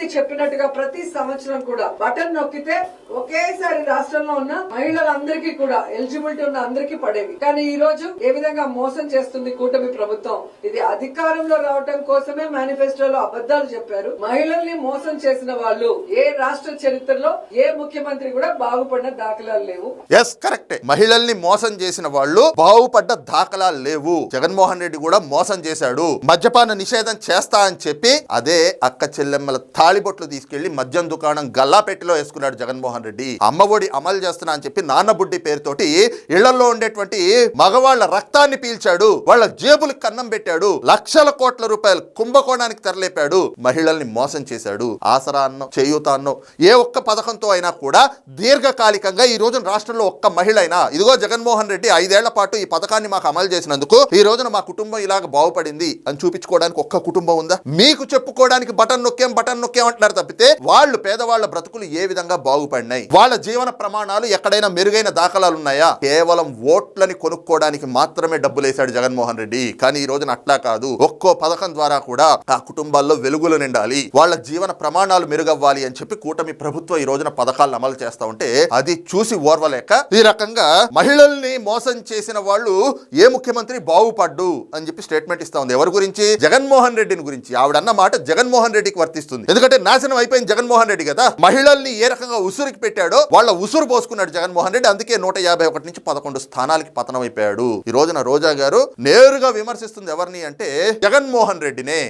ముఖ్యమంత్రి చెప్పినట్టుగా ప్రతి సంవత్సరం కూడా బటన్ నొక్కితే ఒకేసారి రాష్ట్రంలో ఉన్న మహిళలందరికీ కూడా ఎలిజిబిలిటీ ఉన్న అందరికీ పడేవి. కానీ ఈ రోజు ఏ విధంగా మోసం చేస్తుంది కూటమి ప్రభుత్వం. ఇది అధికారంలో రావటం కోసమే మేనిఫెస్టోలో అబద్ధాలు చెప్పారు. మహిళల్ని మోసం చేసిన వాళ్ళు ఏ రాష్ట్ర చరిత్రలో ఏ ముఖ్యమంత్రి కూడా బాగుపడిన దాఖలాలు లేవు. ఎస్ కరెక్టే. మహిళల్ని మోసం చేసిన వాళ్ళు బాగుపడ్డ దాఖలాలు లేవు. జగన్మోహన్ రెడ్డి కూడా మోసం చేశాడు. మద్యపాన నిషేధం చేస్తా అని చెప్పి అదే అక్క చెల్లెమ్మల తాళిబొట్లు తీసుకెళ్లి మద్యం దుకాణం గల్లాపెట్టిలో వేసుకున్నాడు జగన్మోహన్ రెడ్డి. అమ్మఒడి అమలు చేస్తున్నా అని చెప్పి నాన్న బుడ్డి పేరుతోటి ఇళ్లలో ఉండేటువంటి మగవాళ్ల రక్తాన్ని పీల్చాడు. వాళ్ళ జేబులకు కన్నం పెట్టాడు. లక్షల కోట్ల రూపాయలు కుంభకోణానికి తెరలేపాడు. మహిళల్ని మోసం చేశాడు. ఆసరా అన్నం, చేయూత అన్నం, ఏ ఒక్క పథకంతో అయినా కూడా దీర్ఘకాలికంగా ఈ రోజున రాష్ట్రంలో ఒక్క మహిళ అయినా ఇదిగో జగన్మోహన్ రెడ్డి 5 ఏళ్ల పాటు ఈ పథకాన్ని మాకు అమలు చేసినందుకు ఈ రోజున మా కుటుంబం ఇలాగ బాగుపడింది అని చూపించుకోవడానికి ఒక్క కుటుంబం ఉందా? మీకు చెప్పుకోవడానికి బటన్ నొక్కేం అంటున్నారు తప్పితే వాళ్ళు పేదవాళ్ల బ్రతుకులు ఏ విధంగా బాగుపడినాయి, వాళ్ళ జీవన ప్రమాణాలు ఎక్కడైనా మెరుగైన దాఖలాలు ఉన్నాయా? కేవలం ఓట్లని కొనుక్కోవడానికి మాత్రమే డబ్బులేశాడు జగన్మోహన్ రెడ్డి. కానీ ఈ రోజున అట్లా కాదు. ఒక్కో పథకం ద్వారా కూడా ఆ కుటుంబాల్లో వెలుగులు నిండాలి, వాళ్ళ జీవన ప్రమాణాలు మెరుగవ్వాలి అని చెప్పి కూటమి ప్రభుత్వం ఈ రోజున పథకాలను అమలు చేస్తా ఉంటే అది చూసి ఓర్వలేక ఈ రకంగా మహిళల్ని మోసం చేసిన వాళ్ళు ఏ ముఖ్యమంత్రి బాగుపడ్డు అని చెప్పి స్టేట్మెంట్ ఇస్తా ఉంది. ఎవరి గురించి? జగన్మోహన్ రెడ్డిని గురించి. ఆవిడన్న మాట జగన్మోహన్ రెడ్డికి వర్తిస్తుంది. ఎందుకంటే నాశనం అయిపోయింది జగన్మోహన్ రెడ్డి కదా. మహిళల్ని ఏ రకంగా ఉసురుకి పెట్టాడో వాళ్ళ ఉసురు పోసుకున్నాడు జగన్మోహన్ రెడ్డి. అందుకే 151 నుంచి 11 స్థానాలకి పతనం అయిపోయాడు. ఈ రోజున రోజా గారు నేరుగా విమర్శిస్తుంది ఎవరిని అంటే జగన్మోహన్ రెడ్డినే.